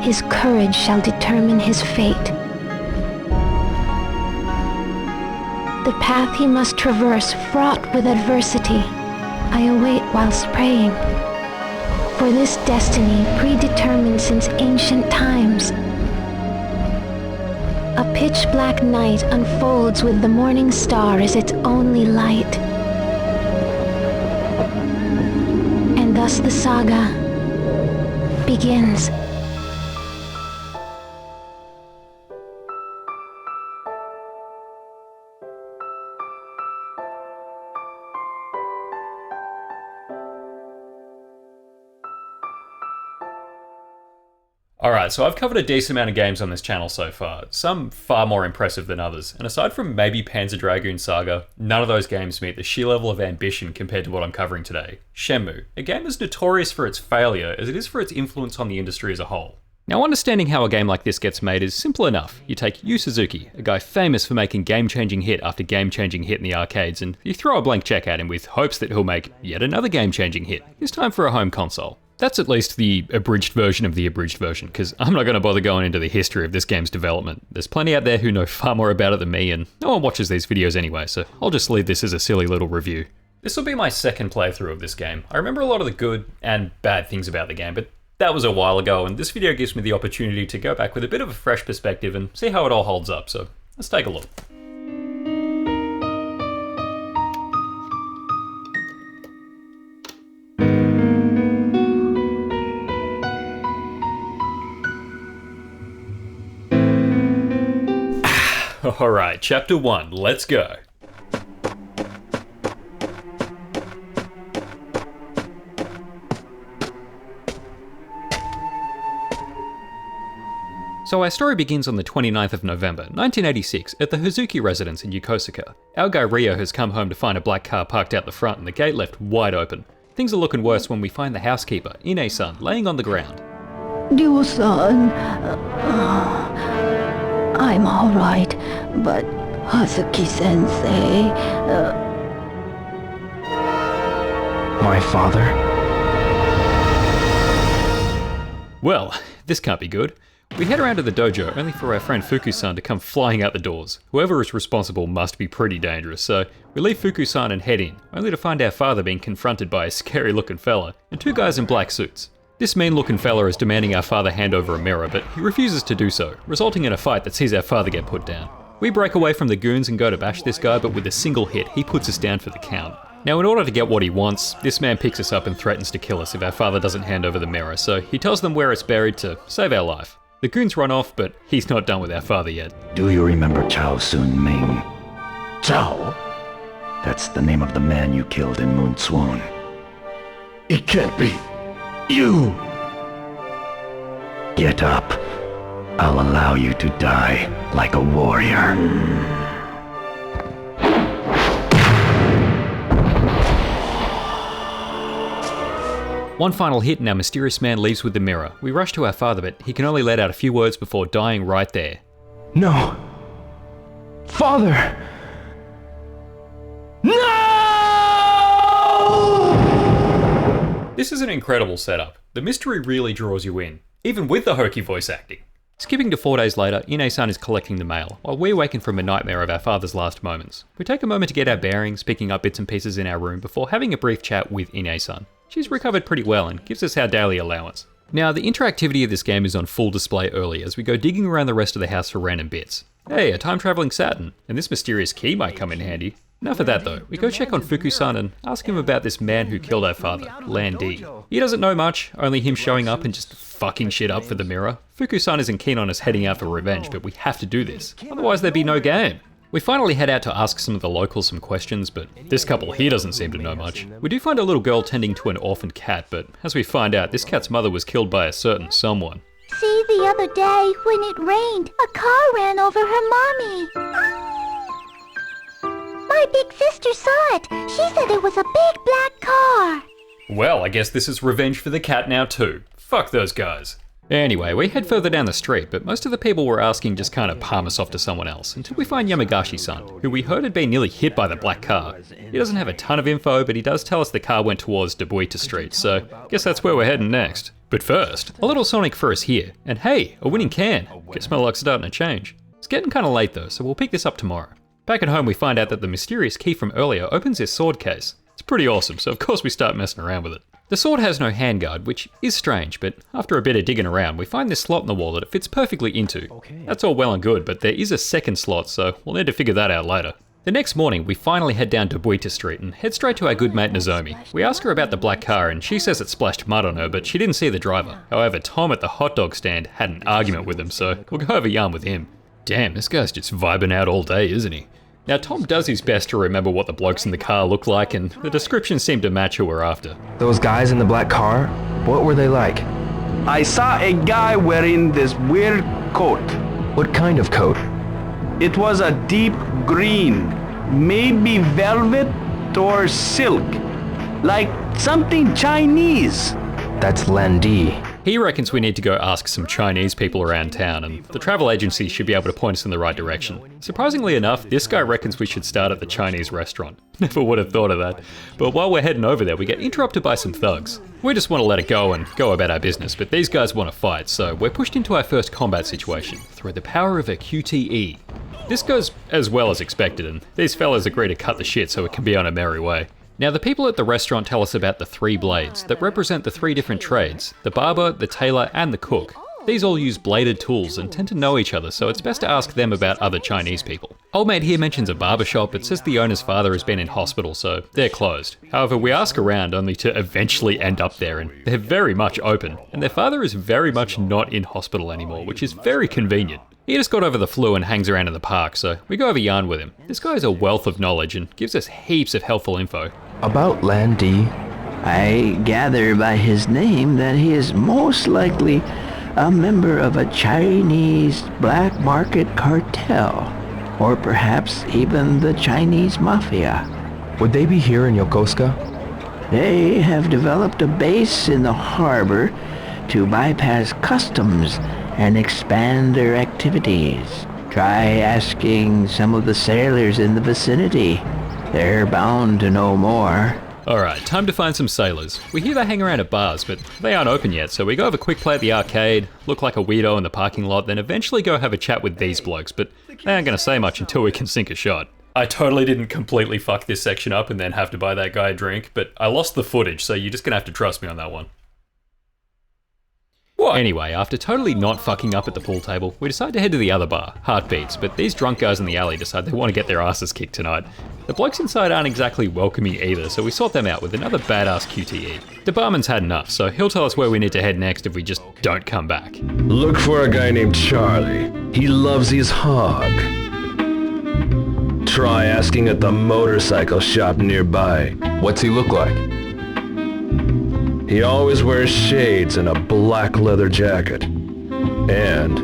His courage shall determine his fate. The path he must traverse, fraught with adversity, I await whilst praying. For this destiny predetermined since ancient times. A pitch-black night unfolds with the morning star as its only light. And thus the saga begins. Alright, so I've covered a decent amount of games on this channel so far, some far more impressive than others, and aside from maybe Panzer Dragoon Saga, none of those games meet the sheer level of ambition compared to what I'm covering today. Shenmue, a game as notorious for its failure as it is for its influence on the industry as a whole. Now, understanding how a game like this gets made is simple enough. You take Yu Suzuki, a guy famous for making game-changing hit after game-changing hit in the arcades, and you throw a blank check at him with hopes that he'll make yet another game-changing hit, this time for a home console. That's at least the abridged version of the abridged version, because I'm not going to bother going into the history of this game's development. There's plenty out there who know far more about it than me, and no one watches these videos anyway, so I'll just leave this as a silly little review. This will be my second playthrough of this game. I remember a lot of the good and bad things about the game, but that was a while ago, and this video gives me the opportunity to go back with a bit of a fresh perspective and see how it all holds up, so let's take a look. Alright, chapter 1, let's go. So our story begins on the 29th of November, 1986, at the Hazuki residence in Yokosuka. Our guy Ryo has come home to find a black car parked out the front and the gate left wide open. Things are looking worse when we find the housekeeper, Ine-san, laying on the ground. Ryo-san, I'm alright, but Hazuki-sensei... My father? Well, this can't be good. We head around to the dojo only for our friend Fuku-san to come flying out the doors. Whoever is responsible must be pretty dangerous, so we leave Fuku-san and head in, only to find our father being confronted by a scary looking fella and two guys in black suits. This mean looking fella is demanding our father hand over a mirror, but he refuses to do so, resulting in a fight that sees our father get put down. We break away from the goons and go to bash this guy, but with a single hit, he puts us down for the count. Now, in order to get what he wants, this man picks us up and threatens to kill us if our father doesn't hand over the mirror, so he tells them where it's buried to save our life. The goons run off, but he's not done with our father yet. Do you remember Chao Sun-ming? Chao? That's the name of the man you killed in Moon Swan. It can't be. You! Get up. I'll allow you to die like a warrior. One final hit and our mysterious man leaves with the mirror. We rush to our father, but he can only let out a few words before dying right there. No! Father! No! This is an incredible setup. The mystery really draws you in, even with the hokey voice acting. Skipping to 4 days later, Ine-san is collecting the mail, while we awaken from a nightmare of our father's last moments. We take a moment to get our bearings, picking up bits and pieces in our room before having a brief chat with Ine-san. She's recovered pretty well and gives us our daily allowance. Now, the interactivity of this game is on full display early as we go digging around the rest of the house for random bits. Hey, a time-travelling Saturn, and this mysterious key might come in handy. Enough of that though, we go check on Fuku-san and ask him about this man who killed our father, Lan-di. He doesn't know much, only him showing up and just fucking shit up for the mirror. Fuku-san isn't keen on us heading out for revenge, but we have to do this, otherwise there'd be no game. We finally head out to ask some of the locals some questions, but this couple here doesn't seem to know much. We do find a little girl tending to an orphaned cat, but as we find out, this cat's mother was killed by a certain someone. See, the other day, when it rained, a car ran over her mommy. My big sister saw it. She said it was a big black car. Well, I guess this is revenge for the cat now too. Fuck those guys. Anyway, we head further down the street, but most of the people we're asking just kind of palm us off to someone else, until we find Yamagashi-san, who we heard had been nearly hit by the black car. He doesn't have a ton of info, but he does tell us the car went towards Debuita Street, so guess that's where we're heading next. But first, a little Sonic for us here, and hey, a winning can. Guess my luck's starting to change. It's getting kinda late though, so we'll pick this up tomorrow. Back at home we find out that the mysterious key from earlier opens this sword case. It's pretty awesome, so of course we start messing around with it. The sword has no handguard, which is strange, but after a bit of digging around, we find this slot in the wall that it fits perfectly into. That's all well and good, but there is a second slot, so we'll need to figure that out later. The next morning, we finally head down to Buita Street and head straight to our good mate Nozomi. We ask her about the black car and she says it splashed mud on her, but she didn't see the driver. However, Tom at the hot dog stand had an argument with him, so we'll go over yarn with him. Damn, this guy's just vibing out all day, isn't he? Now Tom does his best to remember what the blokes in the car look like, and the descriptions seem to match who we're after. Those guys in the black car? What were they like? I saw a guy wearing this weird coat. What kind of coat? It was a deep green, maybe velvet or silk, like something Chinese. That's lan-di. He reckons we need to go ask some Chinese people around town, and the travel agency should be able to point us in the right direction. Surprisingly enough, this guy reckons we should start at the Chinese restaurant. Never would have thought of that. But while we're heading over there, we get interrupted by some thugs. We just want to let it go and go about our business, but these guys want to fight, so we're pushed into our first combat situation through the power of a QTE. This goes as well as expected, and these fellas agree to cut the shit so it can be on a merry way. Now the people at the restaurant tell us about the 3 blades that represent the 3 different trades, the barber, the tailor and the cook. These all use bladed tools and tend to know each other, so it's best to ask them about other Chinese people. Old mate here mentions a barber shop, but says the owner's father has been in hospital, so they're closed. However, we ask around only to eventually end up there, and they're very much open, and their father is very much not in hospital anymore, which is very convenient. He just got over the flu and hangs around in the park, so we go over yarn with him. This guy is a wealth of knowledge and gives us heaps of helpful info. About lan-di? I gather by his name that he is most likely a member of a Chinese black market cartel, or perhaps even the Chinese mafia. Would they be here in Yokosuka? They have developed a base in the harbor to bypass customs and expand their activities. Try asking some of the sailors in the vicinity. They're bound to know more. Alright, time to find some sailors. We hear they hang around at bars, but they aren't open yet, so we go have a quick play at the arcade, look like a weirdo in the parking lot, then eventually go have a chat with these blokes, but they aren't gonna say much until we can sink a shot. I totally didn't completely fuck this section up and then have to buy that guy a drink, but I lost the footage, so you're just gonna have to trust me on that one. What? Anyway, after totally not fucking up at the pool table, we decide to head to the other bar, Heartbeats, but these drunk guys in the alley decide they want to get their asses kicked tonight. The blokes inside aren't exactly welcoming either, so we sort them out with another badass QTE. The barman's had enough, so he'll tell us where we need to head next if we just don't come back. Look for a guy named Charlie. He loves his hog. Try asking at the motorcycle shop nearby. What's he look like? He always wears shades and a black leather jacket. And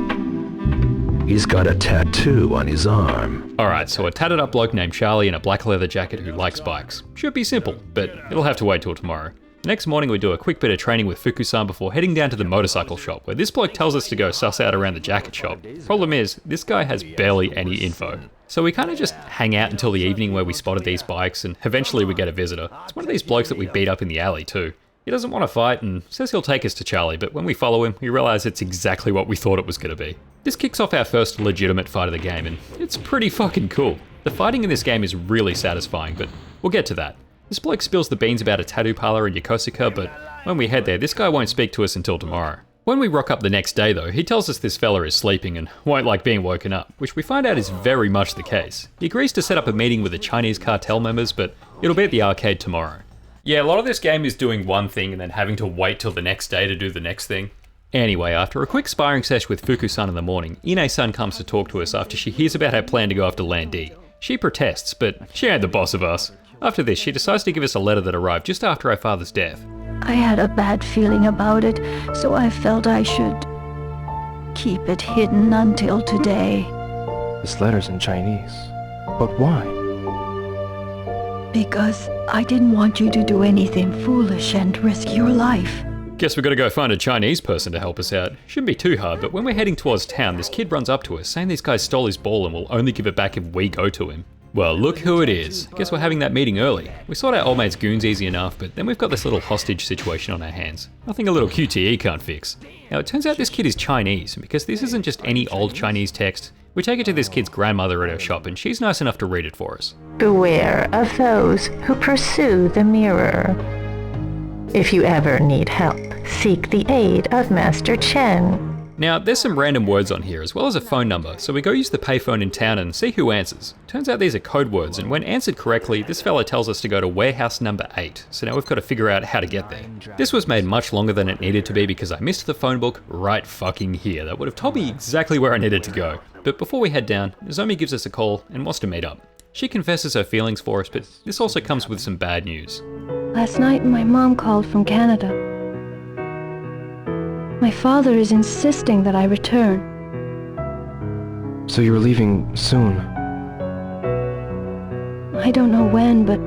he's got a tattoo on his arm. Alright, so a tatted up bloke named Charlie in a black leather jacket who likes bikes. Should be simple, but it'll have to wait till tomorrow. The next morning we do a quick bit of training with Fuku-san before heading down to the motorcycle shop, where this bloke tells us to go suss out around the jacket shop. Problem is, this guy has barely any info. So we kind of just hang out until the evening where we spotted these bikes, and eventually we get a visitor. It's one of these blokes that we beat up in the alley too. He doesn't want to fight and says he'll take us to Charlie, but when we follow him, we realise it's exactly what we thought it was going to be. This kicks off our first legitimate fight of the game, and it's pretty fucking cool. The fighting in this game is really satisfying, but we'll get to that. This bloke spills the beans about a tattoo parlour in Yokosuka, but when we head there, this guy won't speak to us until tomorrow. When we rock up the next day though, he tells us this fella is sleeping and won't like being woken up, which we find out is very much the case. He agrees to set up a meeting with the Chinese cartel members, but it'll be at the arcade tomorrow. Yeah, a lot of this game is doing one thing and then having to wait till the next day to do the next thing. Anyway, after a quick sparring sesh with Fuku-san in the morning, Ine-san comes to talk to us after she hears about our plan to go after lan-di. She protests, but she ain't the boss of us. After this, she decides to give us a letter that arrived just after our father's death. I had a bad feeling about it, so I felt I should keep it hidden until today. This letter's in Chinese. But why? Because I didn't want you to do anything foolish and risk your life. Guess we gotta go find a Chinese person to help us out. Shouldn't be too hard, but when we're heading towards town, this kid runs up to us saying these guys stole his ball and will only give it back if we go to him. Well, look who it is. Guess we're having that meeting early. We sort out old mate's goons easy enough, but then we've got this little hostage situation on our hands. Nothing a little QTE can't fix. Now, it turns out this kid is Chinese, and because this isn't just any old Chinese text, we take it to this kid's grandmother at her shop, and she's nice enough to read it for us. Beware of those who pursue the mirror. If you ever need help, seek the aid of Master Chen. Now, there's some random words on here, as well as a phone number, so we go use the payphone in town and see who answers. Turns out these are code words, and when answered correctly, this fella tells us to go to warehouse number 8, so now we've got to figure out how to get there. This was made much longer than it needed to be because I missed the phone book right fucking here. That would have told me exactly where I needed to go. But before we head down, Nozomi gives us a call and wants to meet up. She confesses her feelings for us, but this also comes with some bad news. Last night, my mom called from Canada. My father is insisting that I return. So you're leaving soon? I don't know when, but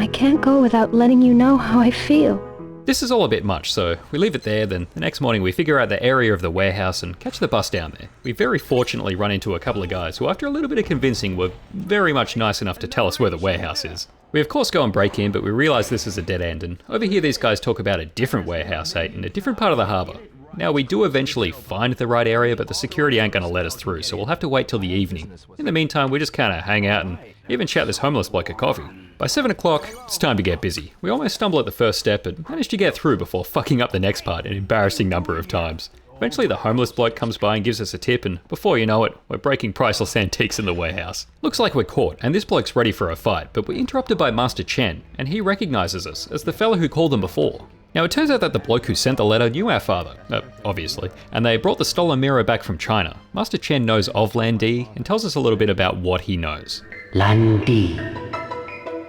I can't go without letting you know how I feel. This is all a bit much, so we leave it there, then the next morning we figure out the area of the warehouse and catch the bus down there. We very fortunately run into a couple of guys who, after a little bit of convincing, were very much nice enough to tell us where the warehouse is. We of course go and break in, but we realise this is a dead end, and over here these guys talk about a different warehouse 8 in a different part of the harbour. Now, we do eventually find the right area, but the security ain't going to let us through, so we'll have to wait till the evening. In the meantime, we just kind of hang out and even chat this homeless bloke a coffee. By 7 o'clock, it's time to get busy. We almost stumble at the first step and manage to get through before fucking up the next part an embarrassing number of times. Eventually the homeless bloke comes by and gives us a tip, and before you know it, we're breaking priceless antiques in the warehouse. Looks like we're caught, and this bloke's ready for a fight, but we're interrupted by Master Chen, and he recognises us as the fellow who called them before. Now, it turns out that the bloke who sent the letter knew our father, obviously, and they brought the stolen mirror back from China. Master Chen knows of lan-di and tells us a little bit about what he knows. Lan-di.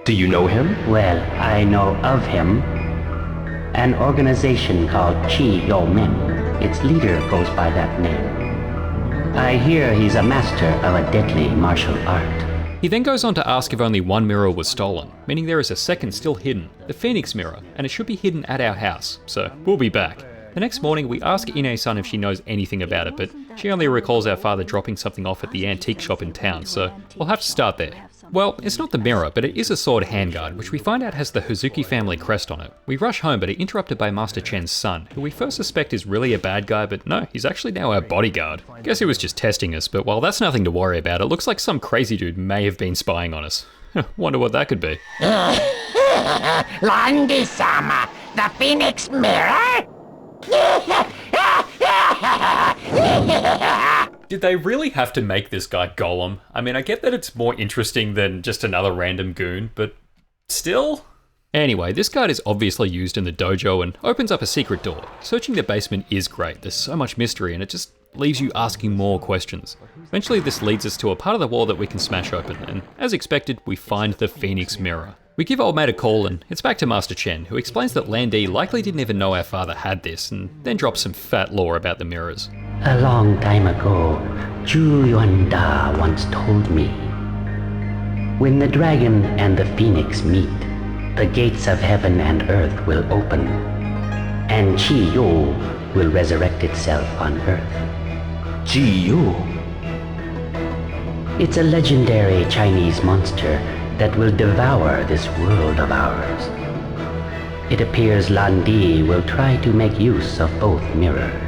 Do you know him? Well, I know of him. An organization called Qi You Men. Its leader goes by that name. I hear he's a master of a deadly martial art. He then goes on to ask if only one mirror was stolen, meaning there is a second still hidden, the Phoenix mirror, and it should be hidden at our house, so we'll be back. The next morning we ask Ine-san if she knows anything about it, but she only recalls our father dropping something off at the antique shop in town, so we'll have to start there. Well, it's not the mirror, but it is a sword handguard, which we find out has the Hazuki family crest on it. We rush home, but are interrupted by Master Chen's son, who we first suspect is really a bad guy, but no, he's actually now our bodyguard. Guess he was just testing us, but while that's nothing to worry about, it looks like some crazy dude may have been spying on us. Wonder what that could be. Lan-di-sama, the Phoenix mirror? Did they really have to make this guy Gollum? I mean, I get that it's more interesting than just another random goon, but still? Anyway, this guard is obviously used in the dojo and opens up a secret door. Searching the basement is great, there's so much mystery and it just leaves you asking more questions. Eventually this leads us to a part of the wall that we can smash open, and as expected, we find the Phoenix mirror. We give old mate a call and it's back to Master Chen, who explains that lan-di likely didn't even know our father had this, and then drops some fat lore about the mirrors. A long time ago, Zhu Yuanda once told me, when the dragon and the phoenix meet, the gates of heaven and earth will open, and Qi Yu will resurrect itself on earth. Qi Yu? It's a legendary Chinese monster that will devour this world of ours. It appears lan-di will try to make use of both mirrors.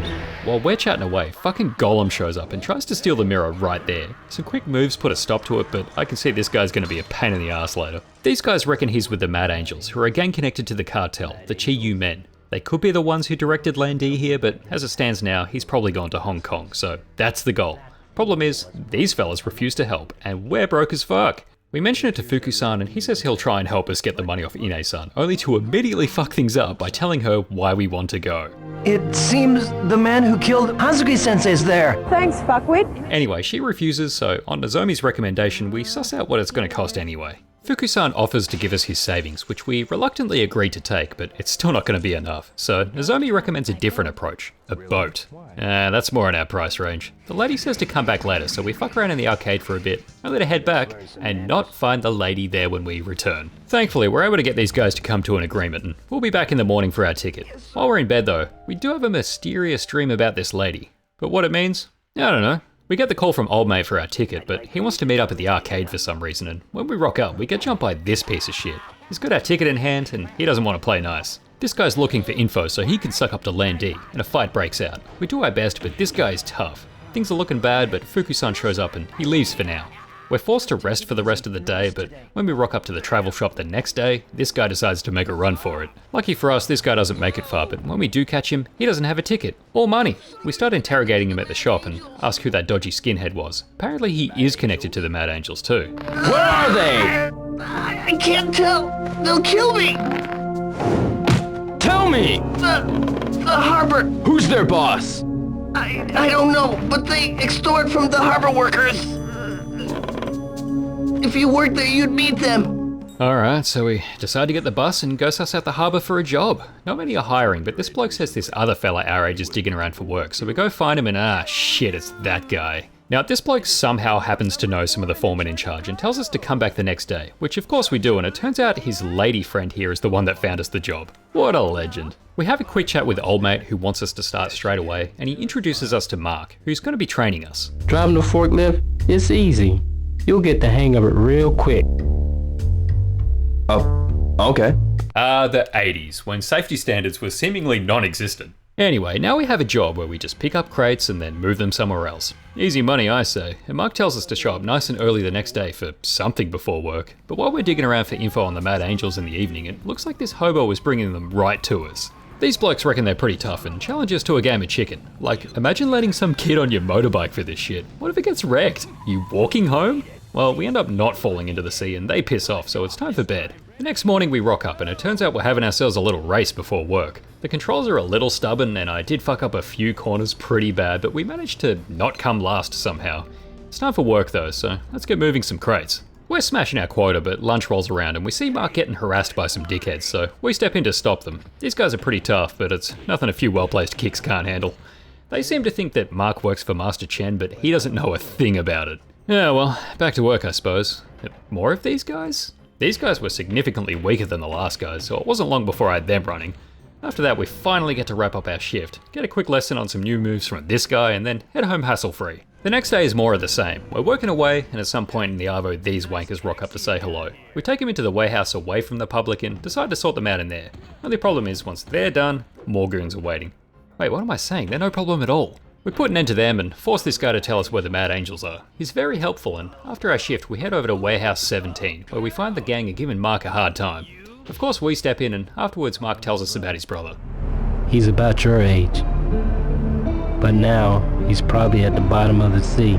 While we're chatting away, fucking Gollum shows up and tries to steal the mirror right there. Some quick moves put a stop to it, but I can see this guy's going to be a pain in the ass later. These guys reckon he's with the Mad Angels, who are again connected to the cartel, the Qi You Men. They could be the ones who directed lan-di here, but as it stands now, he's probably gone to Hong Kong, so that's the goal. Problem is, these fellas refuse to help, and we're broke as fuck. We mention it to Fuku-san and he says he'll try and help us get the money off Ine-san, only to immediately fuck things up by telling her why we want to go. It seems the man who killed Hazuki-sensei's there. Thanks, fuckwit. Anyway, she refuses, so on Nozomi's recommendation, we suss out what it's going to cost anyway. Fuku-san offers to give us his savings, which we reluctantly agree to take, but it's still not going to be enough. So Nozomi recommends a different approach, a boat. That's more in our price range. The lady says to come back later, so we fuck around in the arcade for a bit, only to head back and not find the lady there when we return. Thankfully, we're able to get these guys to come to an agreement, and we'll be back in the morning for our ticket. While we're in bed though, we do have a mysterious dream about this lady. But what it means? I don't know. We We get the call from old mate for our ticket, but he wants to meet up at the arcade for some reason, and when we rock up, we get jumped by this piece of shit. He's got our ticket in hand, and he doesn't want to play nice. This guy's looking for info so he can suck up to lan-di, and a fight breaks out. We do our best, but this guy is tough. Things are looking bad, but Fuku-san shows up and he leaves for now. We're forced to rest for the rest of the day, but when we rock up to the travel shop the next day, this guy decides to make a run for it. Lucky for us, this guy doesn't make it far, but when we do catch him, he doesn't have a ticket or money. We start interrogating him at the shop and ask who that dodgy skinhead was. Apparently he is connected to the Mad Angels too. Where are they? I can't tell. They'll kill me. Tell me! The harbor. Who's their boss? I don't know, but they extort from the harbor workers. If you worked there, you'd meet them. Alright, so we decide to get the bus and go suss out the harbour for a job. Not many are hiring, but this bloke says this other fella our age is digging around for work, so we go find him and shit, it's that guy. Now, this bloke somehow happens to know some of the foremen in charge and tells us to come back the next day, which of course we do, and it turns out his lady friend here is the one that found us the job. What a legend. We have a quick chat with old mate who wants us to start straight away, and he introduces us to Mark, who's going to be training us. Driving the forklift, it's easy. You'll get the hang of it real quick. Oh, okay. The 80s, when safety standards were seemingly non-existent. Anyway, now we have a job where we just pick up crates and then move them somewhere else. Easy money, I say, and Mark tells us to show up nice and early the next day for something before work. But while we're digging around for info on the Mad Angels in the evening, it looks like this hobo is bringing them right to us. These blokes reckon they're pretty tough and challenge us to a game of chicken. Like, imagine letting some kid on your motorbike for this shit. What if it gets wrecked? You walking home? Well, we end up not falling into the sea and they piss off, so it's time for bed. The next morning we rock up and it turns out we're having ourselves a little race before work. The controls are a little stubborn and I did fuck up a few corners pretty bad, but we managed to not come last somehow. It's time for work though, so let's get moving some crates. We're smashing our quota, but lunch rolls around and we see Mark getting harassed by some dickheads, so we step in to stop them. These guys are pretty tough, but it's nothing a few well-placed kicks can't handle. They seem to think that Mark works for Master Chen, but he doesn't know a thing about it. Yeah, well, back to work I suppose. More of these guys? These guys were significantly weaker than the last guys, so it wasn't long before I had them running. After that, we finally get to wrap up our shift, get a quick lesson on some new moves from this guy, and then head home hassle-free. The next day is more of the same. We're working away, and at some point in the Arvo, these wankers rock up to say hello. We take them into the warehouse away from the public and decide to sort them out in there. Only problem is, once they're done, more goons are waiting. Wait, what am I saying? They're no problem at all. We put an end to them and force this guy to tell us where the Mad Angels are. He's very helpful, and after our shift we head over to Warehouse 17, where we find the gang are giving Mark a hard time. Of course we step in and afterwards Mark tells us about his brother. He's about your age, but now he's probably at the bottom of the sea,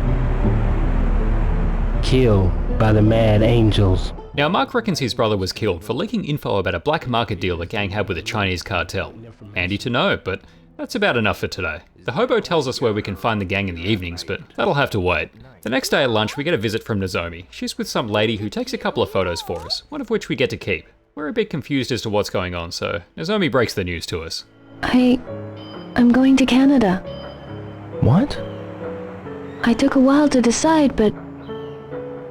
killed by the Mad Angels. Now Mark reckons his brother was killed for leaking info about a black market deal the gang had with a Chinese cartel. Handy to know, but that's about enough for today. The hobo tells us where we can find the gang in the evenings, but that'll have to wait. The next day at lunch we get a visit from Nozomi. She's with some lady who takes a couple of photos for us, one of which we get to keep. We're a bit confused as to what's going on, so Nozomi breaks the news to us. I'm going to Canada. What? I took a while to decide, but...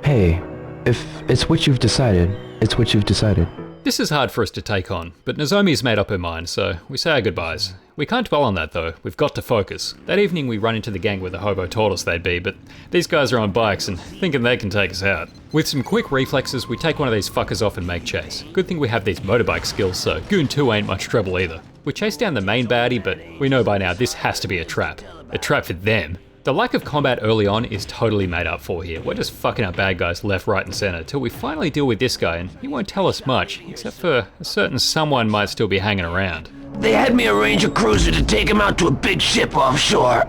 Hey, if it's what you've decided, it's what you've decided. This is hard for us to take on, but Nozomi's made up her mind, so we say our goodbyes. We can't dwell on that though, we've got to focus. That evening we run into the gang where the hobo told us they'd be, but these guys are on bikes and thinking they can take us out. With some quick reflexes, we take one of these fuckers off and make chase. Good thing we have these motorbike skills, so Goon 2 ain't much trouble either. We chase down the main baddie, but we know by now this has to be a trap. A trap for them. The lack of combat early on is totally made up for here. We're just fucking up bad guys left, right and centre till we finally deal with this guy, and he won't tell us much, except for a certain someone might still be hanging around. They had me arrange a cruiser to take him out to a big ship offshore.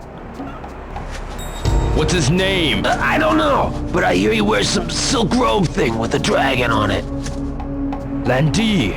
What's his name? I don't know, but I hear he wears some silk robe thing with a dragon on it. Lan-di.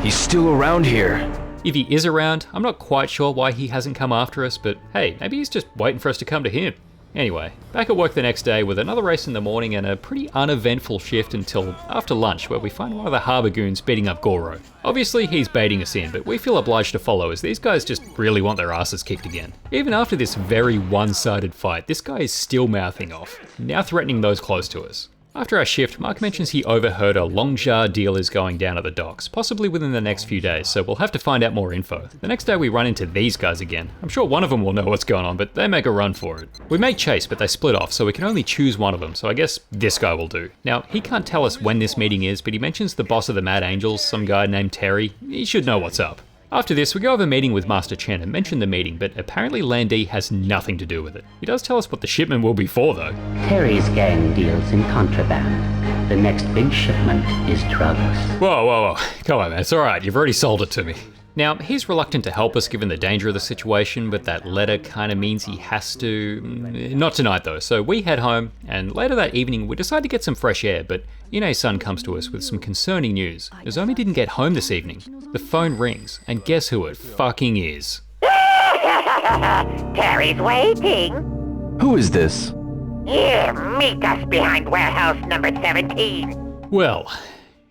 He's still around here. If he is around, I'm not quite sure why he hasn't come after us, but hey, maybe he's just waiting for us to come to him. Anyway, back at work the next day with another race in the morning and a pretty uneventful shift until after lunch where we find one of the harbour goons beating up Goro. Obviously he's baiting us in, but we feel obliged to follow as these guys just really want their asses kicked again. Even after this very one-sided fight, this guy is still mouthing off, now threatening those close to us. After our shift, Mark mentions he overheard a Longjar deal is going down at the docks, possibly within the next few days, so we'll have to find out more info. The next day we run into these guys again. I'm sure one of them will know what's going on, but they make a run for it. We make chase, but they split off, so we can only choose one of them, so I guess this guy will do. Now, he can't tell us when this meeting is, but he mentions the boss of the Mad Angels, some guy named Terry. He should know what's up. After this, we go over a meeting with Master Chen and mention the meeting, but apparently lan-di has nothing to do with it. He does tell us what the shipment will be for, though. Terry's gang deals in contraband. The next big shipment is drugs. Whoa. Come on, man. It's alright. You've already sold it to me. Now, he's reluctant to help us given the danger of the situation, but that letter kinda means he has to. Not tonight though, so we head home, and later that evening we decide to get some fresh air, but Ine-san comes to us with some concerning news. Nozomi didn't get home this evening. The phone rings, and guess who it fucking is? Terry's waiting. Who is this? Here, meet us behind warehouse number 17. Well,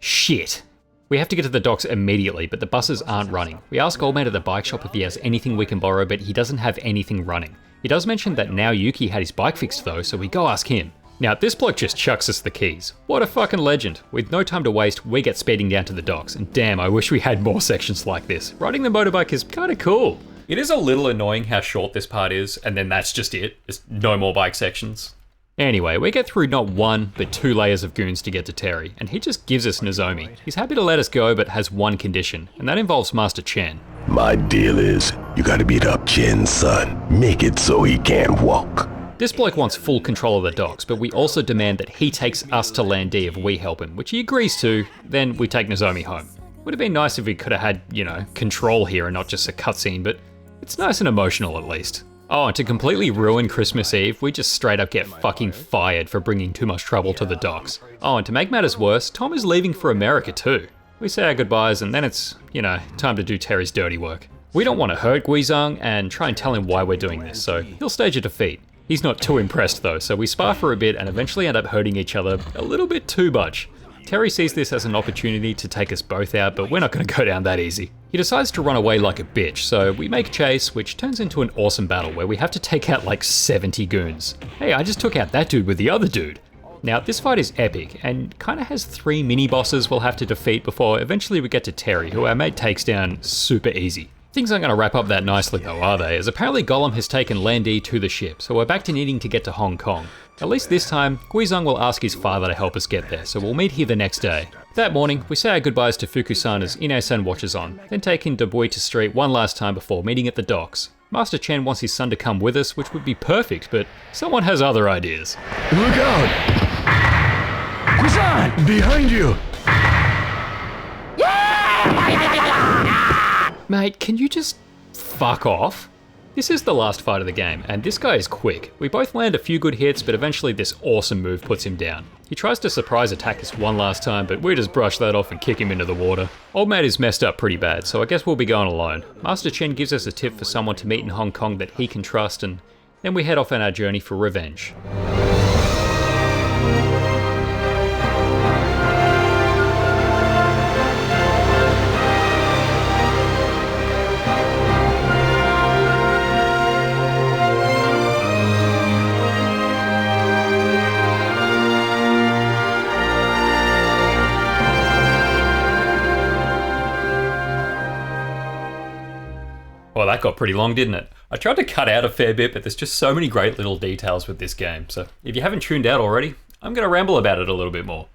shit. We have to get to the docks immediately, but the buses aren't running. We ask Old Man at the bike shop if he has anything we can borrow, but he doesn't have anything running. He does mention that now Yuki had his bike fixed though, so we go ask him. Now, this bloke just chucks us the keys. What a fucking legend. With no time to waste, we get speeding down to the docks, and damn, I wish we had more sections like this. Riding the motorbike is kinda cool. It is a little annoying how short this part is, and then that's just it. There's no more bike sections. Anyway, we get through not one, but 2 layers of goons to get to Terry, and he just gives us Nozomi. He's happy to let us go, but has one condition, and that involves Master Chen. My deal is, you gotta beat up Chen's son. Make it so he can't walk. This bloke wants full control of the docks, but we also demand that he takes us to lan-di if we help him, which he agrees to, then we take Nozomi home. Would have been nice if we could have had, control here and not just a cutscene, but it's nice and emotional at least. Oh, and to completely ruin Christmas Eve, we just straight up get fucking fired for bringing too much trouble to the docks. Oh, and to make matters worse, Tom is leaving for America too. We say our goodbyes and then it's, time to do Terry's dirty work. We don't want to hurt Guizhang and try and tell him why we're doing this, so he'll stage a defeat. He's not too impressed though, so we spar for a bit and eventually end up hurting each other a little bit too much. Terry sees this as an opportunity to take us both out, but we're not going to go down that easy. He decides to run away like a bitch, so we make chase, which turns into an awesome battle where we have to take out like 70 goons. Hey, I just took out that dude with the other dude. Now, this fight is epic, and kinda has 3 mini-bosses we'll have to defeat before eventually we get to Terry, who our mate takes down super easy. Things aren't going to wrap up that nicely though, are they? As apparently Gollum has taken lan-di to the ship, so we're back to needing to get to Hong Kong. At least this time, Guizhang will ask his father to help us get there, so we'll meet here the next day. That morning, we say our goodbyes to Fuku-san as Ine-san watches on, then taking Dubuita Street one last time before meeting at the docks. Master Chen wants his son to come with us, which would be perfect, but someone has other ideas. Look out! Guizhang! Behind you! Mate, can you just fuck off? This is the last fight of the game, and this guy is quick. We both land a few good hits, but eventually this awesome move puts him down. He tries to surprise attack us one last time, but we just brush that off and kick him into the water. Old mate is messed up pretty bad, so I guess we'll be going alone. Master Chen gives us a tip for someone to meet in Hong Kong that he can trust, and then we head off on our journey for revenge. Well, that got pretty long, didn't it? I tried to cut out a fair bit, but there's just so many great little details with this game. So if you haven't tuned out already, I'm going to ramble about it a little bit more.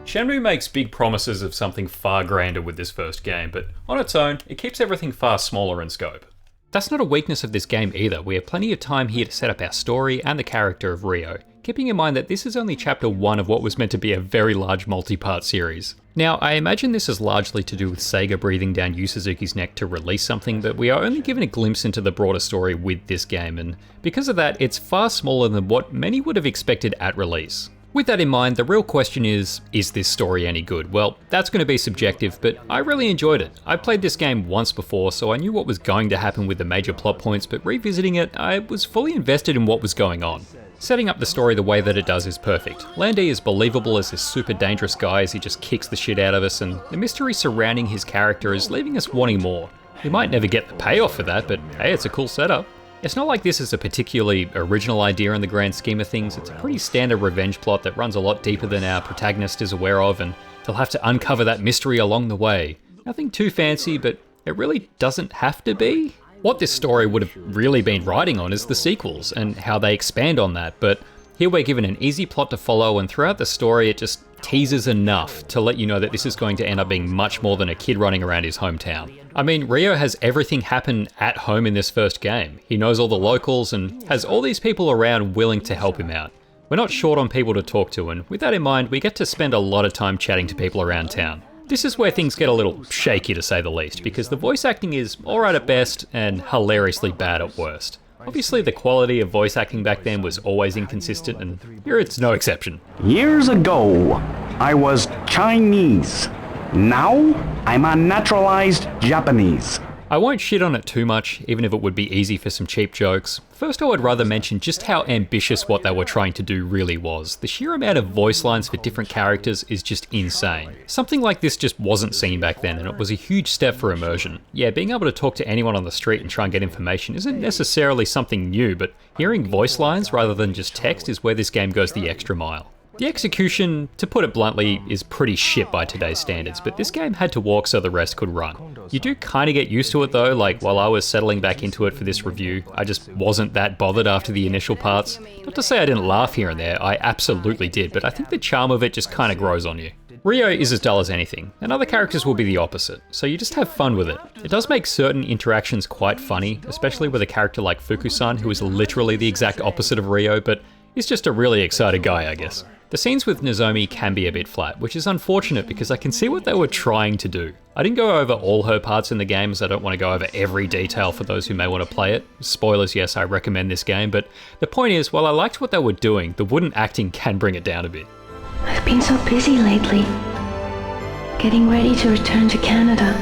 Shenmue makes big promises of something far grander with this first game, but on its own, it keeps everything far smaller in scope. That's not a weakness of this game either. We have plenty of time here to set up our story and the character of Ryo, keeping in mind that this is only chapter 1 of what was meant to be a very large multi-part series. Now, I imagine this is largely to do with Sega breathing down Yu Suzuki's neck to release something, but we are only given a glimpse into the broader story with this game, and because of that, it's far smaller than what many would have expected at release. With that in mind, the real question is this story any good? Well, that's going to be subjective, but I really enjoyed it. I played this game once before, so I knew what was going to happen with the major plot points, but revisiting it, I was fully invested in what was going on. Setting up the story the way that it does is perfect. Lan-di is believable as this super dangerous guy as he just kicks the shit out of us, and the mystery surrounding his character is leaving us wanting more. We might never get the payoff for that, but hey, it's a cool setup. It's not like this is a particularly original idea in the grand scheme of things. It's a pretty standard revenge plot that runs a lot deeper than our protagonist is aware of, and they'll have to uncover that mystery along the way. Nothing too fancy, but it really doesn't have to be. What this story would have really been riding on is the sequels and how they expand on that, but here we're given an easy plot to follow, and throughout the story it just teases enough to let you know that this is going to end up being much more than a kid running around his hometown. I mean, Ryo has everything happen at home in this first game. He knows all the locals and has all these people around willing to help him out. We're not short on people to talk to, and with that in mind, we get to spend a lot of time chatting to people around town. This is where things get a little shaky to say the least, because the voice acting is alright at best and hilariously bad at worst. Obviously the quality of voice acting back then was always inconsistent, and here it's no exception. Years ago, I was Chinese. Now, I'm a naturalized Japanese. I won't shit on it too much, even if it would be easy for some cheap jokes. First, I would rather mention just how ambitious what they were trying to do really was. The sheer amount of voice lines for different characters is just insane. Something like this just wasn't seen back then, and it was a huge step for immersion. Yeah, being able to talk to anyone on the street and try and get information isn't necessarily something new, but hearing voice lines rather than just text is where this game goes the extra mile. The execution, to put it bluntly, is pretty shit by today's standards, but this game had to walk so the rest could run. You do kinda get used to it though, like while I was settling back into it for this review, I just wasn't that bothered after the initial parts. Not to say I didn't laugh here and there, I absolutely did, but I think the charm of it just kinda grows on you. Ryo is as dull as anything, and other characters will be the opposite, so you just have fun with it. It does make certain interactions quite funny, especially with a character like Fuku-san, who is literally the exact opposite of Ryo, but he's just a really excited guy, I guess. The scenes with Nozomi can be a bit flat, which is unfortunate because I can see what they were trying to do. I didn't go over all her parts in the game as I don't want to go over every detail for those who may want to play it. Spoilers, yes, I recommend this game, but the point is, while I liked what they were doing, the wooden acting can bring it down a bit. I've been so busy lately, getting ready to return to Canada.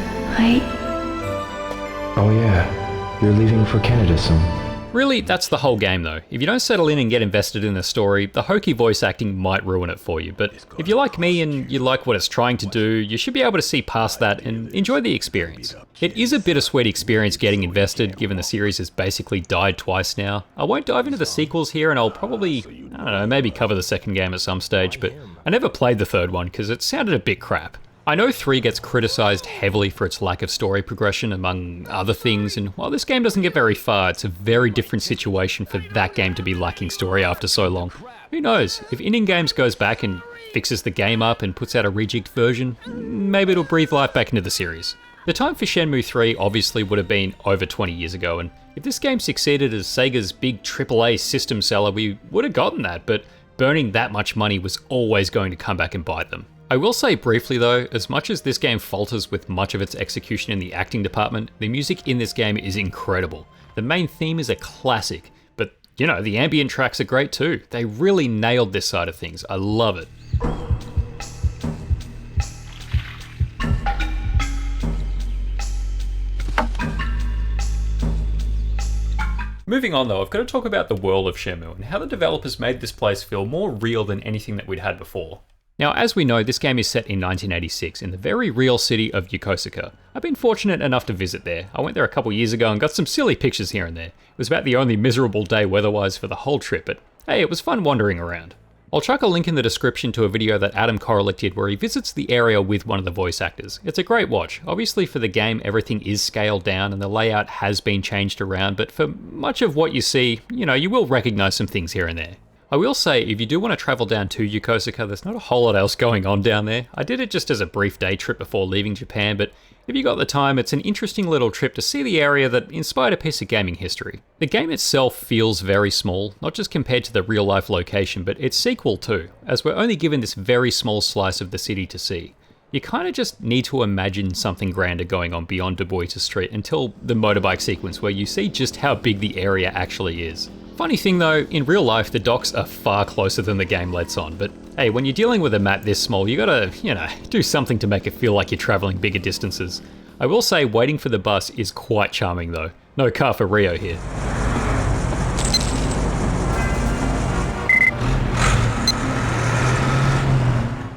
Oh yeah, you're leaving for Canada soon. Really, that's the whole game though. If you don't settle in and get invested in the story, the hokey voice acting might ruin it for you, but if you're like me and you like what it's trying to do, you should be able to see past that and enjoy the experience. It is a bittersweet experience getting invested, given the series has basically died twice now. I won't dive into the sequels here, and I'll probably, I don't know, maybe cover the second game at some stage, but I never played the third one because it sounded a bit crap. I know 3 gets criticised heavily for its lack of story progression, among other things, and while this game doesn't get very far, it's a very different situation for that game to be lacking story after so long. Who knows, if Indie Games goes back and fixes the game up and puts out a rejigged version, maybe it'll breathe life back into the series. The time for Shenmue 3 obviously would have been over 20 years ago, and if this game succeeded as Sega's big AAA system seller, we would have gotten that, but burning that much money was always going to come back and bite them. I will say briefly though, as much as this game falters with much of its execution in the acting department, the music in this game is incredible. The main theme is a classic, but you know, the ambient tracks are great too. They really nailed this side of things. I love it. Moving on though, I've got to talk about the world of Shenmue and how the developers made this place feel more real than anything that we'd had before. Now, as we know, this game is set in 1986 in the very real city of Yokosuka. I've been fortunate enough to visit there. I went there a couple years ago and got some silly pictures here and there. It was about the only miserable day weather-wise for the whole trip, but hey, it was fun wandering around. I'll chuck a link in the description to a video that Adam Koralik did where he visits the area with one of the voice actors. It's a great watch. Obviously for the game, everything is scaled down and the layout has been changed around, but for much of what you see, you know, you will recognize some things here and there. I will say, if you do want to travel down to Yokosuka, there's not a whole lot else going on down there. I did it just as a brief day trip before leaving Japan, but if you got the time, it's an interesting little trip to see the area that inspired a piece of gaming history. The game itself feels very small, not just compared to the real-life location, but its sequel too, as we're only given this very small slice of the city to see. You kind of just need to imagine something grander going on beyond Dubois Street until the motorbike sequence where you see just how big the area actually is. Funny thing though, in real life the docks are far closer than the game lets on, but hey, when you're dealing with a map this small, you gotta, do something to make it feel like you're travelling bigger distances. I will say waiting for the bus is quite charming though. No car for Ryo here.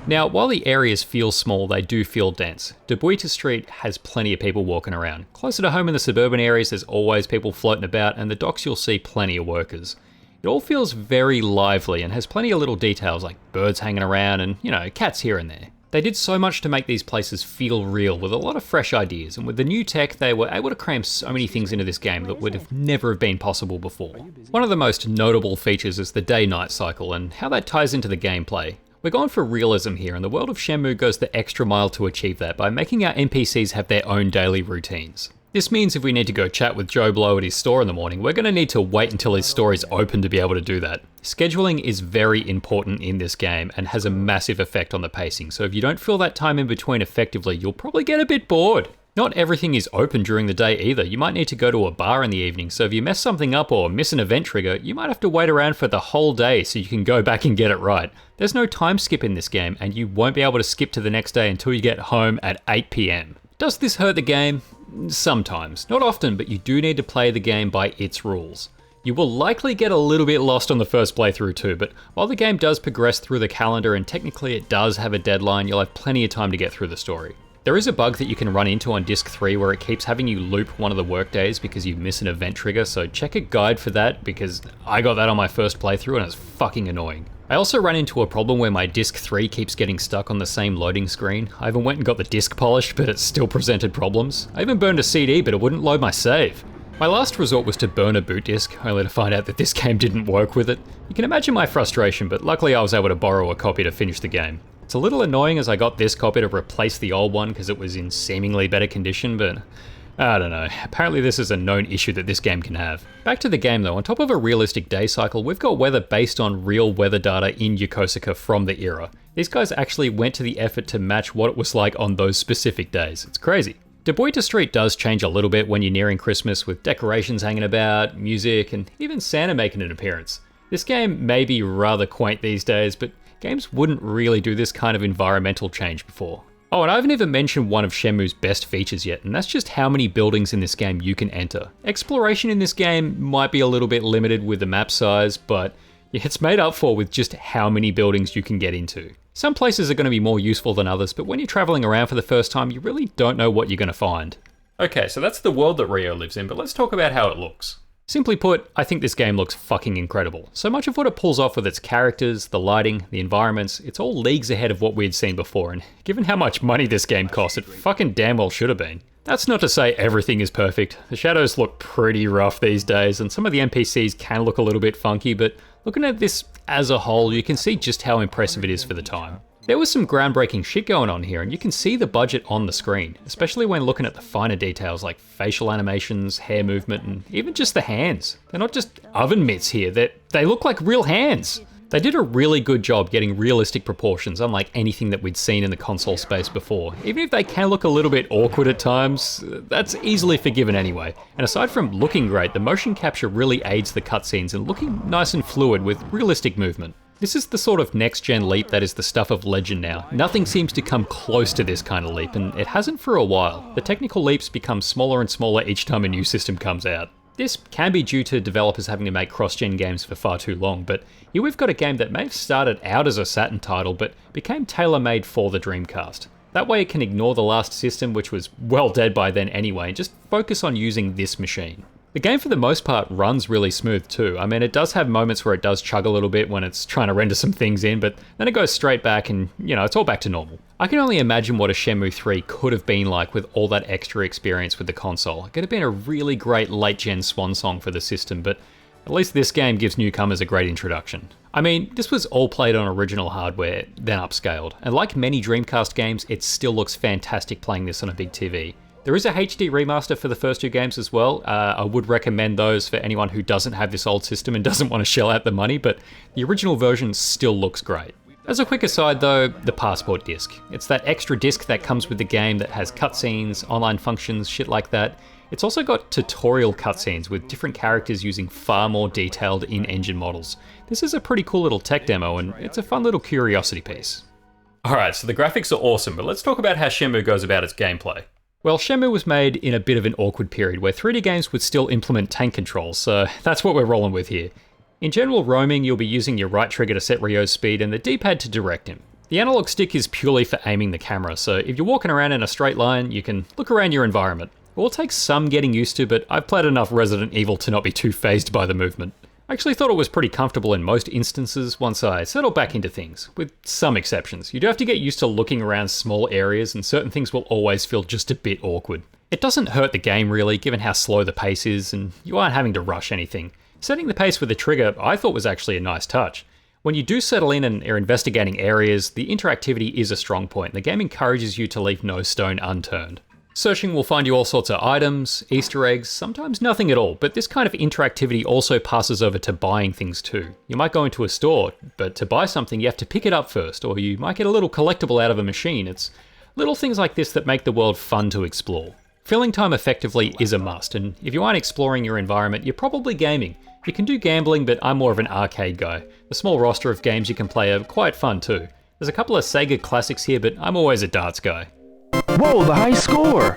Now, while the areas feel small, they do feel dense. Debuita Street has plenty of people walking around. Closer to home in the suburban areas, there's always people floating about, and the docks you'll see plenty of workers. It all feels very lively and has plenty of little details like birds hanging around and, cats here and there. They did so much to make these places feel real with a lot of fresh ideas, and with the new tech they were able to cram so many things into this game that would have never been possible before. One of the most notable features is the day-night cycle and how that ties into the gameplay. We're going for realism here, and the world of Shenmue goes the extra mile to achieve that by making our NPCs have their own daily routines. This means if we need to go chat with Joe Blow at his store in the morning, we're going to need to wait until his store is open to be able to do that. Scheduling is very important in this game and has a massive effect on the pacing, so if you don't fill that time in between effectively, you'll probably get a bit bored. Not everything is open during the day either. You might need to go to a bar in the evening, so if you mess something up or miss an event trigger, you might have to wait around for the whole day so you can go back and get it right. There's no time skip in this game, and you won't be able to skip to the next day until you get home at 8 PM. Does this hurt the game? Sometimes. Not often, but you do need to play the game by its rules. You will likely get a little bit lost on the first playthrough too, but while the game does progress through the calendar and technically it does have a deadline, you'll have plenty of time to get through the story. There is a bug that you can run into on Disc 3 where it keeps having you loop one of the workdays because you miss an event trigger, so check a guide for that because I got that on my first playthrough and it's fucking annoying. I also ran into a problem where my Disc 3 keeps getting stuck on the same loading screen. I even went and got the disc polished, but it still presented problems. I even burned a CD, but it wouldn't load my save. My last resort was to burn a boot disc, only to find out that this game didn't work with it. You can imagine my frustration, but luckily I was able to borrow a copy to finish the game. It's a little annoying as I got this copy to replace the old one because it was in seemingly better condition, but I don't know. Apparently this is a known issue that this game can have. Back to the game though, on top of a realistic day cycle, we've got weather based on real weather data in Yokosuka from the era. These guys actually went to the effort to match what it was like on those specific days. It's crazy. Debuita Street does change a little bit when you're nearing Christmas, with decorations hanging about, music, and even Santa making an appearance. This game may be rather quaint these days, but games wouldn't really do this kind of environmental change before. Oh, and I haven't even mentioned one of Shenmue's best features yet, and that's just how many buildings in this game you can enter. Exploration in this game might be a little bit limited with the map size, but it's made up for with just how many buildings you can get into. Some places are going to be more useful than others, but when you're traveling around for the first time, you really don't know what you're going to find. Okay, so that's the world that Rio lives in, but let's talk about how it looks. Simply put, I think this game looks fucking incredible. So much of what it pulls off with its characters, the lighting, the environments, it's all leagues ahead of what we'd seen before, and given how much money this game cost, it fucking damn well should have been. That's not to say everything is perfect. The shadows look pretty rough these days, and some of the NPCs can look a little bit funky, but looking at this as a whole, you can see just how impressive it is for the time. There was some groundbreaking shit going on here, and you can see the budget on the screen, especially when looking at the finer details like facial animations, hair movement, and even just the hands. They're not just oven mitts here, they look like real hands. They did a really good job getting realistic proportions, unlike anything that we'd seen in the console space before. Even if they can look a little bit awkward at times, that's easily forgiven anyway. And aside from looking great, the motion capture really aids the cutscenes in looking nice and fluid with realistic movement. This is the sort of next-gen leap that is the stuff of legend now. Nothing seems to come close to this kind of leap, and it hasn't for a while. The technical leaps become smaller and smaller each time a new system comes out. This can be due to developers having to make cross-gen games for far too long, but here we've got a game that may have started out as a Saturn title, but became tailor-made for the Dreamcast. That way it can ignore the last system, which was well dead by then anyway, and just focus on using this machine. The game for the most part runs really smooth too. I mean, it does have moments where it does chug a little bit when it's trying to render some things in, but then it goes straight back and, it's all back to normal. I can only imagine what a Shenmue 3 could have been like with all that extra experience with the console. It could have been a really great late-gen swan song for the system, but at least this game gives newcomers a great introduction. I mean, this was all played on original hardware, then upscaled, and like many Dreamcast games, it still looks fantastic playing this on a big TV. There is a HD remaster for the first two games as well. I would recommend those for anyone who doesn't have this old system and doesn't want to shell out the money, but the original version still looks great. As a quick aside though, the passport disc. It's that extra disc that comes with the game that has cutscenes, online functions, shit like that. It's also got tutorial cutscenes with different characters using far more detailed in-engine models. This is a pretty cool little tech demo, and it's a fun little curiosity piece. Alright, so the graphics are awesome, but let's talk about how Shenmue goes about its gameplay. Well, Shenmue was made in a bit of an awkward period where 3D games would still implement tank controls, so that's what we're rolling with here. In general roaming, you'll be using your right trigger to set Ryo's speed and the D-pad to direct him. The analog stick is purely for aiming the camera, so if you're walking around in a straight line, you can look around your environment. It will take some getting used to, but I've played enough Resident Evil to not be too fazed by the movement. I actually thought it was pretty comfortable in most instances once I settled back into things, with some exceptions. You do have to get used to looking around small areas, and certain things will always feel just a bit awkward. It doesn't hurt the game really, given how slow the pace is, and you aren't having to rush anything. Setting the pace with the trigger I thought was actually a nice touch. When you do settle in and are investigating areas, the interactivity is a strong point, and the game encourages you to leave no stone unturned. Searching will find you all sorts of items, Easter eggs, sometimes nothing at all, but this kind of interactivity also passes over to buying things too. You might go into a store, but to buy something you have to pick it up first, or you might get a little collectible out of a machine. It's little things like this that make the world fun to explore. Filling time effectively is a must, and if you aren't exploring your environment, you're probably gaming. You can do gambling, but I'm more of an arcade guy. The small roster of games you can play are quite fun too. There's a couple of SEGA classics here, but I'm always a darts guy. Whoa, the high score!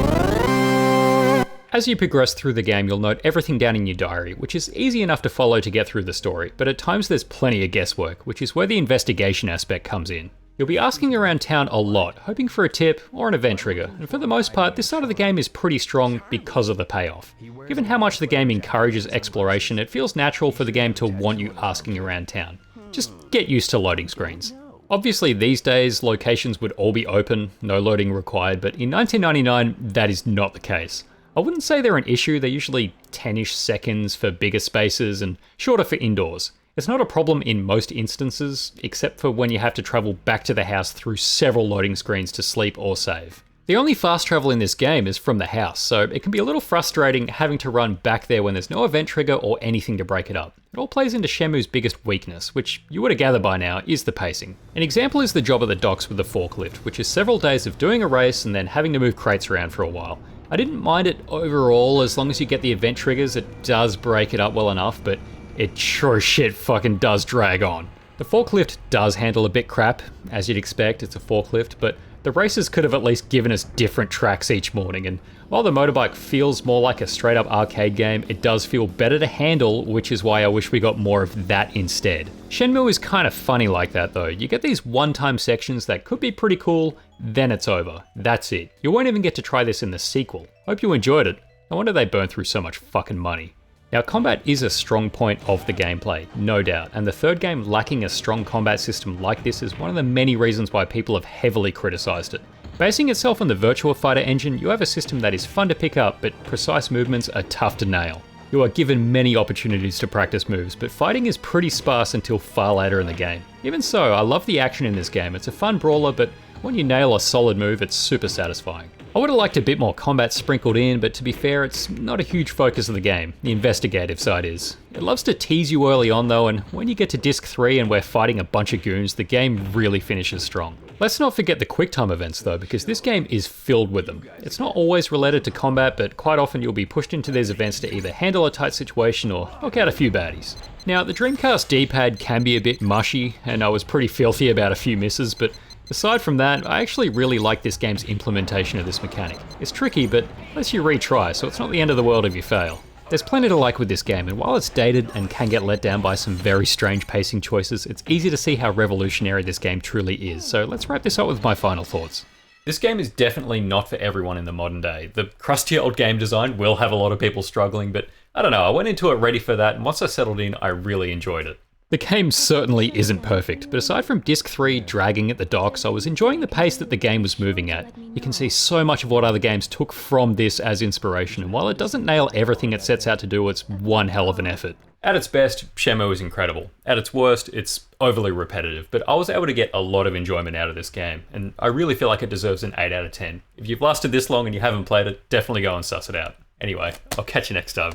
As you progress through the game, you'll note everything down in your diary, which is easy enough to follow to get through the story, but at times there's plenty of guesswork, which is where the investigation aspect comes in. You'll be asking around town a lot, hoping for a tip or an event trigger, and for the most part, this side of the game is pretty strong because of the payoff. Given how much the game encourages exploration, it feels natural for the game to want you asking around town. Just get used to loading screens. Obviously these days, locations would all be open, no loading required, but in 1999, that is not the case. I wouldn't say they're an issue, they're usually 10-ish seconds for bigger spaces and shorter for indoors. It's not a problem in most instances, except for when you have to travel back to the house through several loading screens to sleep or save. The only fast travel in this game is from the house, so it can be a little frustrating having to run back there when there's no event trigger or anything to break it up. It all plays into Shenmue's biggest weakness, which you would have gathered by now is the pacing. An example is the job at the docks with the forklift, which is several days of doing a race and then having to move crates around for a while. I didn't mind it overall, as long as you get the event triggers, it does break it up well enough, but it sure as shit fucking does drag on. The forklift does handle a bit crap, as you'd expect, it's a forklift, but the races could have at least given us different tracks each morning, and while the motorbike feels more like a straight up arcade game, it does feel better to handle, which is why I wish we got more of that instead. Shenmue is kind of funny like that though. You get these one-time sections that could be pretty cool, then it's over. That's it. You won't even get to try this in the sequel. Hope you enjoyed it. No wonder they burned through so much fucking money. Now, combat is a strong point of the gameplay, no doubt, and the third game lacking a strong combat system like this is one of the many reasons why people have heavily criticised it. Basing itself on the Virtua Fighter engine, you have a system that is fun to pick up, but precise movements are tough to nail. You are given many opportunities to practice moves, but fighting is pretty sparse until far later in the game. Even so, I love the action in this game. It's a fun brawler, but when you nail a solid move, it's super satisfying. I would have liked a bit more combat sprinkled in, but to be fair, it's not a huge focus of the game. The investigative side is. It loves to tease you early on though, and when you get to Disc 3 and we're fighting a bunch of goons, the game really finishes strong. Let's not forget the QuickTime events though, because this game is filled with them. It's not always related to combat, but quite often you'll be pushed into these events to either handle a tight situation or knock out a few baddies. Now, the Dreamcast D-pad can be a bit mushy, and I was pretty filthy about a few misses, but aside from that, I actually really like this game's implementation of this mechanic. It's tricky, but lets you retry, so it's not the end of the world if you fail. There's plenty to like with this game, and while it's dated and can get let down by some very strange pacing choices, it's easy to see how revolutionary this game truly is. So let's wrap this up with my final thoughts. This game is definitely not for everyone in the modern day. The crusty old game design will have a lot of people struggling, but I don't know, I went into it ready for that, and once I settled in, I really enjoyed it. The game certainly isn't perfect, but aside from Disc 3 dragging at the docks, I was enjoying the pace that the game was moving at. You can see so much of what other games took from this as inspiration, and while it doesn't nail everything it sets out to do, it's one hell of an effort. At its best, Shenmue is incredible. At its worst, it's overly repetitive, but I was able to get a lot of enjoyment out of this game, and I really feel like it deserves an 8 out of 10. If you've lasted this long and you haven't played it, definitely go and suss it out. Anyway, I'll catch you next time.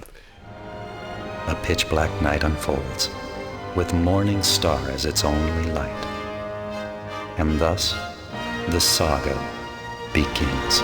A pitch black night unfolds, with morning star as its only light. And thus, the saga begins.